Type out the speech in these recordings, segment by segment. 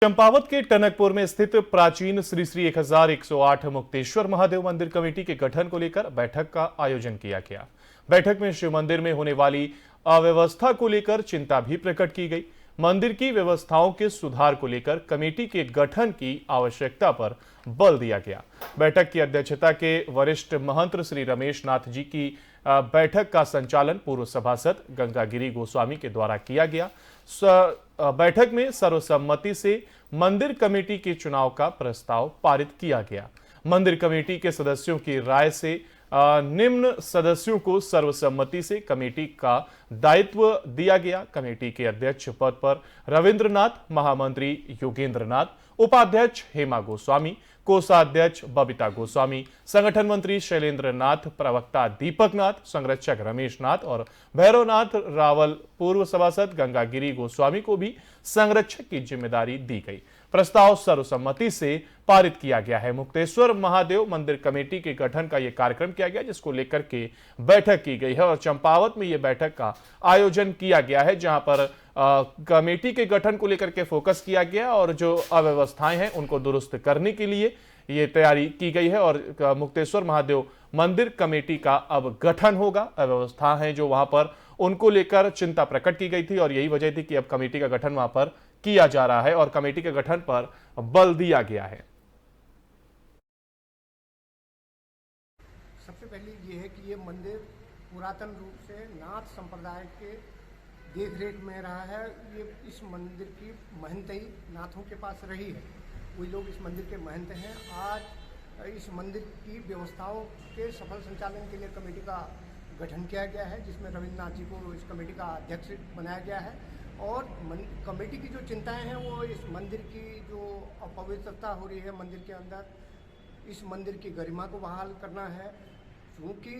चंपावत के टनकपुर में स्थित प्राचीन श्री श्री 1108 मुक्तेश्वर महादेव मंदिर कमेटी के गठन को लेकर बैठक का आयोजन किया गया। बैठक में शिव मंदिर में होने वाली अव्यवस्था को लेकर चिंता भी प्रकट की गई। मंदिर की व्यवस्थाओं के सुधार को लेकर कमेटी के गठन की आवश्यकता पर बल दिया गया। बैठक की अध्यक्षता के वरिष्ठ महंत श्री रमेश नाथ जी की बैठक का संचालन पूर्व सभासद गंगागिरी गोस्वामी के द्वारा किया गया। बैठक में सर्वसम्मति से मंदिर कमेटी के चुनाव का प्रस्ताव पारित किया गया। मंदिर कमेटी के सदस्यों की राय से निम्न सदस्यों को सर्वसम्मति से कमेटी का दायित्व दिया गया। कमेटी के अध्यक्ष पद पर रविंद्रनाथ, महामंत्री योगेंद्रनाथ, उपाध्यक्ष हेमा गोस्वामी, कोषाध्यक्ष बबीता गोस्वामी, संगठन मंत्री शैलेंद्र नाथ, प्रवक्ता दीपक नाथ, संरक्षक रमेश नाथ और भैरवनाथ रावल, पूर्व सभासद गंगागिरी गोस्वामी को भी संरक्षक की जिम्मेदारी दी गई। प्रस्ताव सर्वसम्मति से पारित किया गया है। मुक्तेश्वर महादेव मंदिर कमेटी के गठन का यह कार्यक्रम किया गया, जिसको लेकर के बैठक की गई है और चंपावत में यह बैठक का आयोजन किया गया है, जहां पर कमेटी के गठन को लेकर के फोकस किया गया और जो अव्यवस्थाएं हैं उनको दुरुस्त करने के लिए ये तैयारी की गई है। और मुक्तेश्वर महादेव मंदिर कमेटी का अब गठन होगा। अव्यवस्था है जो वहां पर उनको लेकर चिंता प्रकट की गई थी और यही वजह थी कि अब कमेटी का गठन वहां पर किया जा रहा है और कमेटी के गठन पर बल दिया गया है। सबसे पहले ये है कि ये मंदिर पुरातन रूप से नाथ संप्रदाय के देखरेख में रहा है। ये इस मंदिर की महंतई नाथों के पास रही है, वही लोग इस मंदिर के महंत हैं। आज इस मंदिर की व्यवस्थाओं के सफल संचालन के लिए कमेटी का गठन किया गया है, जिसमें रविंद्रनाथ जी को इस कमेटी का अध्यक्ष बनाया गया है। और कमेटी की जो चिंताएं हैं वो इस मंदिर की जो अपवित्रता हो रही है मंदिर के अंदर, इस मंदिर की गरिमा को बहाल करना है। क्योंकि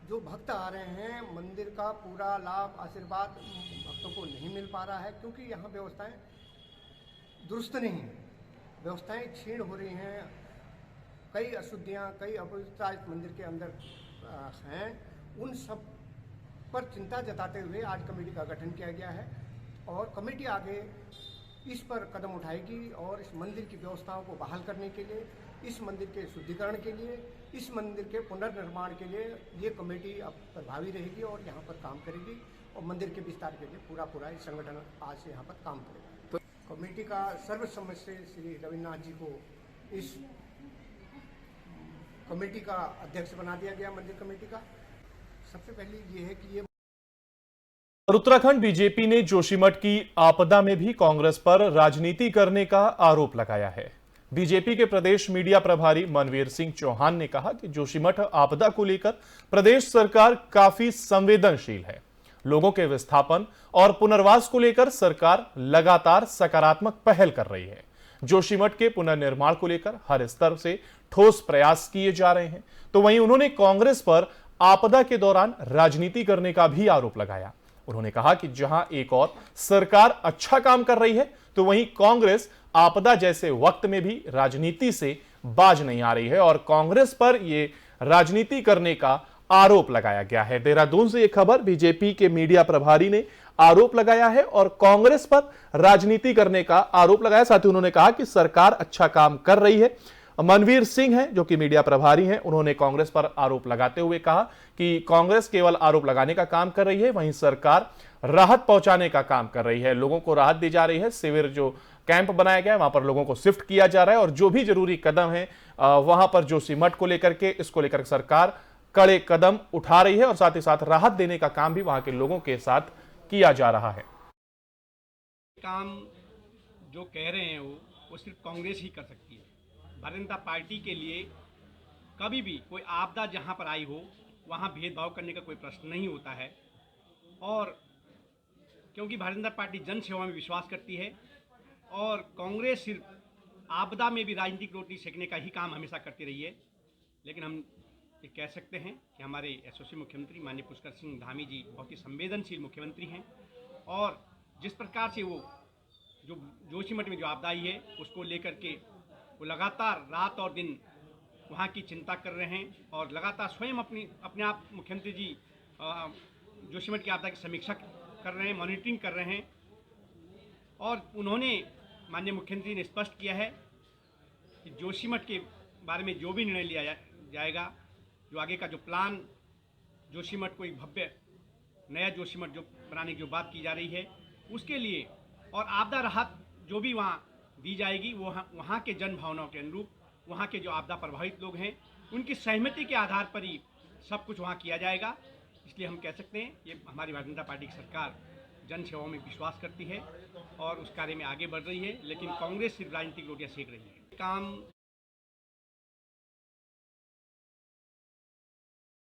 जो भक्त आ रहे हैं, मंदिर का पूरा लाभ आशीर्वाद भक्तों को नहीं मिल पा रहा है, क्योंकि यहाँ व्यवस्थाएं दुरुस्त नहीं हैं, व्यवस्थाएं क्षीण हो रही हैं। कई अशुद्धियाँ, कई अपवित्रता इस मंदिर के अंदर हैं। उन सब पर चिंता जताते हुए आज कमेटी का गठन किया गया है और कमेटी आगे इस पर कदम उठाएगी और इस मंदिर की व्यवस्थाओं को बहाल करने के लिए, इस मंदिर के शुद्धिकरण के लिए, इस मंदिर के पुनर्निर्माण के लिए ये कमेटी अब प्रभावी रहेगी और यहाँ पर काम करेगी और मंदिर के विस्तार के लिए पूरा इस संगठन आज से यहाँ पर काम करेगा। तो कमेटी का सर्वसम्मति से श्री रविन्द्रनाथ जी को इस कमेटी का अध्यक्ष बना दिया गया मंदिर कमेटी का। सबसे पहले ये है कि ये उत्तराखंड बीजेपी ने जोशीमठ की आपदा में भी कांग्रेस पर राजनीति करने का आरोप लगाया है। बीजेपी के प्रदेश मीडिया प्रभारी मनवीर सिंह चौहान ने कहा कि जोशीमठ आपदा को लेकर प्रदेश सरकार काफी संवेदनशील है। लोगों के विस्थापन और पुनर्वास को लेकर सरकार लगातार सकारात्मक पहल कर रही है। जोशीमठ के पुनर्निर्माण को लेकर हर स्तर से ठोस प्रयास किए जा रहे हैं। तो वहीं उन्होंने कांग्रेस पर आपदा के दौरान राजनीति करने का भी आरोप लगाया। उन्होंने कहा कि जहां एक और सरकार अच्छा काम कर रही है, तो वहीं कांग्रेस आपदा जैसे वक्त में भी राजनीति से बाज नहीं आ रही है और कांग्रेस पर यह राजनीति करने का आरोप लगाया गया है। देहरादून से यह खबर बीजेपी के मीडिया प्रभारी ने आरोप लगाया है और कांग्रेस पर राजनीति करने का आरोप लगाया। साथ ही उन्होंने कहा कि सरकार अच्छा काम कर रही है। मनवीर सिंह हैं जो कि मीडिया प्रभारी हैं, उन्होंने कांग्रेस पर आरोप लगाते हुए कहा कि कांग्रेस केवल आरोप लगाने का काम कर रही है, वहीं सरकार राहत पहुंचाने का काम कर रही है। लोगों को राहत दी जा रही है। शिविर जो कैंप बनाया गया है वहां पर लोगों को शिफ्ट किया जा रहा है और जो भी जरूरी कदम है वहां पर जोशीमठ को लेकर के, इसको लेकर सरकार कड़े कदम उठा रही है और साथ ही साथ राहत देने का काम भी वहां के लोगों के साथ किया जा रहा है। काम जो कह रहे हैं वो सिर्फ कांग्रेस ही कर सकती है। भारतीय जनता पार्टी के लिए कभी भी कोई आपदा जहां पर आई हो वहां भेदभाव करने का कोई प्रश्न नहीं होता है। और क्योंकि भारतीय जनता पार्टी जन सेवा में विश्वास करती है और कांग्रेस सिर्फ आपदा में भी राजनीतिक रोटी सेकने का ही काम हमेशा करती रही है। लेकिन हम ये कह सकते हैं कि हमारे यशस्वी मुख्यमंत्री माननीय पुष्कर सिंह धामी जी बहुत ही संवेदनशील मुख्यमंत्री हैं और जिस प्रकार से वो जो जोशीमठ में जो आपदा आई है उसको लेकर के वो लगातार रात और दिन वहाँ की चिंता कर रहे हैं और लगातार स्वयं अपने आप मुख्यमंत्री जी जोशीमठ की आपदा की समीक्षा कर रहे हैं, मॉनिटरिंग कर रहे हैं। और उन्होंने माननीय मुख्यमंत्री ने स्पष्ट किया है कि जोशीमठ के बारे में जो भी निर्णय लिया जाएगा, जो आगे का जो प्लान, जोशीमठ को एक भव्य नया जोशीमठ जो बनाने की जो बात की जा रही है, उसके लिए और आपदा राहत जो भी वहाँ दी जाएगी, वो वहाँ के जन भावनाओं के अनुरूप, वहाँ के जो आपदा प्रभावित लोग हैं उनकी सहमति के आधार पर ही सब कुछ वहाँ किया जाएगा। इसलिए हम कह सकते हैं ये हमारी भारतीय जनता पार्टी की सरकार जन सेवाओं में विश्वास करती है और उस कार्य में आगे बढ़ रही है, लेकिन कांग्रेस सिर्फ राजनीतिक रोटियां सेक रही है। काम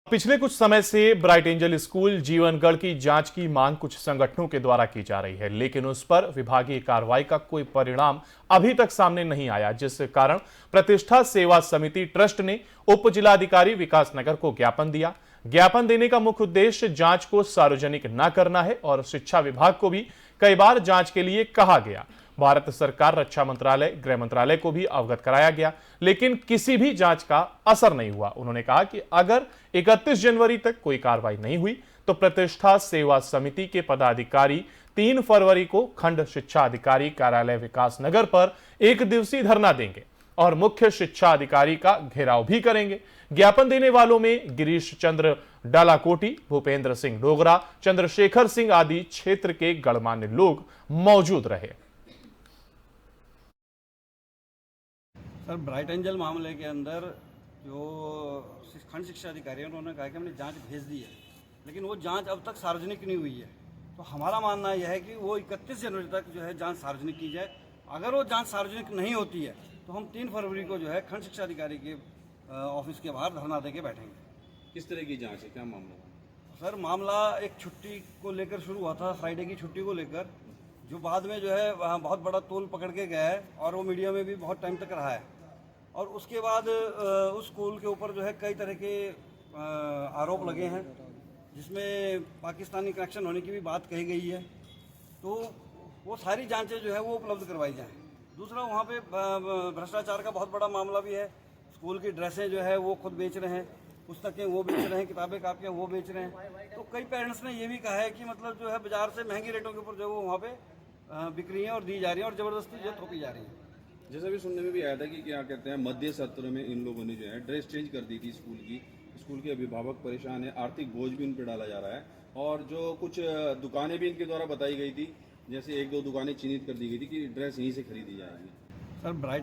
पिछले कुछ समय से ब्राइट एंजल स्कूल जीवनगढ़ की जांच की मांग कुछ संगठनों के द्वारा की जा रही है, लेकिन उस पर विभागीय कार्रवाई का कोई परिणाम अभी तक सामने नहीं आया, जिस कारण प्रतिष्ठा सेवा समिति ट्रस्ट ने उप जिलाधिकारी विकास नगर को ज्ञापन दिया। ज्ञापन देने का मुख्य उद्देश्य जांच को सार्वजनिक न करना है और शिक्षा विभाग को भी कई बार जांच के लिए कहा गया। भारत सरकार, रक्षा मंत्रालय, गृह मंत्रालय को भी अवगत कराया गया, लेकिन किसी भी जांच का असर नहीं हुआ। उन्होंने कहा कि अगर 31 जनवरी तक कोई कार्रवाई नहीं हुई तो प्रतिष्ठा सेवा समिति के पदाधिकारी 3 फरवरी को खंड शिक्षा अधिकारी कार्यालय विकास नगर पर 1 दिवसीय धरना देंगे और मुख्य शिक्षा अधिकारी का घेराव भी करेंगे। ज्ञापन देने वालों में गिरीश चंद्र डालाकोटी, भूपेंद्र सिंह डोगरा, चंद्रशेखर सिंह आदि क्षेत्र के गणमान्य लोग मौजूद रहे। सर, ब्राइट एंजल मामले के अंदर जो खंड शिक्षा अधिकारी हैं उन्होंने कहा कि हमने जांच भेज दी है, लेकिन वो जांच अब तक सार्वजनिक नहीं हुई है। तो हमारा मानना यह है कि वो 31 जनवरी तक जो है जांच सार्वजनिक की जाए। अगर वो जांच सार्वजनिक नहीं होती है तो हम 3 फरवरी को जो है खंड शिक्षा अधिकारी के ऑफिस के बाहर धरना देके बैठेंगे। किस तरह की जांच है, क्या मामला? सर, मामला एक छुट्टी को लेकर शुरू हुआ था, फ्राइडे की छुट्टी को लेकर, जो बाद में जो है वहाँ बहुत बड़ा तोल पकड़ के गया है और वो मीडिया में भी बहुत टाइम तक रहा है। और उसके बाद उस स्कूल के ऊपर जो है कई तरह के आरोप लगे हैं, जिसमें पाकिस्तानी कनेक्शन होने की भी बात कही गई है। तो वो सारी जांचें जो है वो उपलब्ध करवाई जाएँ। दूसरा, वहाँ पे भ्रष्टाचार का बहुत बड़ा मामला भी है। स्कूल की ड्रेसें जो है वो खुद बेच रहे हैं, पुस्तकें वो बेच रहे हैं, किताबें कापियाँ वो बेच रहे हैं। तो कई पेरेंट्स ने ये भी कहा है कि मतलब जो है बाजार से महंगी रेटों के ऊपर जो है वो वहाँ पे बिक रही हैं और दी जा रही हैं और ज़बरदस्ती जो थोपी जा रही है। जैसा भी सुनने में भी आया था कि क्या कहते हैं, मध्य सत्र में इन लोगों ने जो है ड्रेस चेंज कर दी थी स्कूल की। स्कूल के अभिभावक परेशान है, आर्थिक बोझ भी उन पर डाला जा रहा है और जो कुछ दुकानें भी इनके द्वारा बताई गई थी, जैसे 1-2 दुकानें चिन्हित कर दी गई थी कि ड्रेस यहीं से खरीदी जाएगी। Sir, bright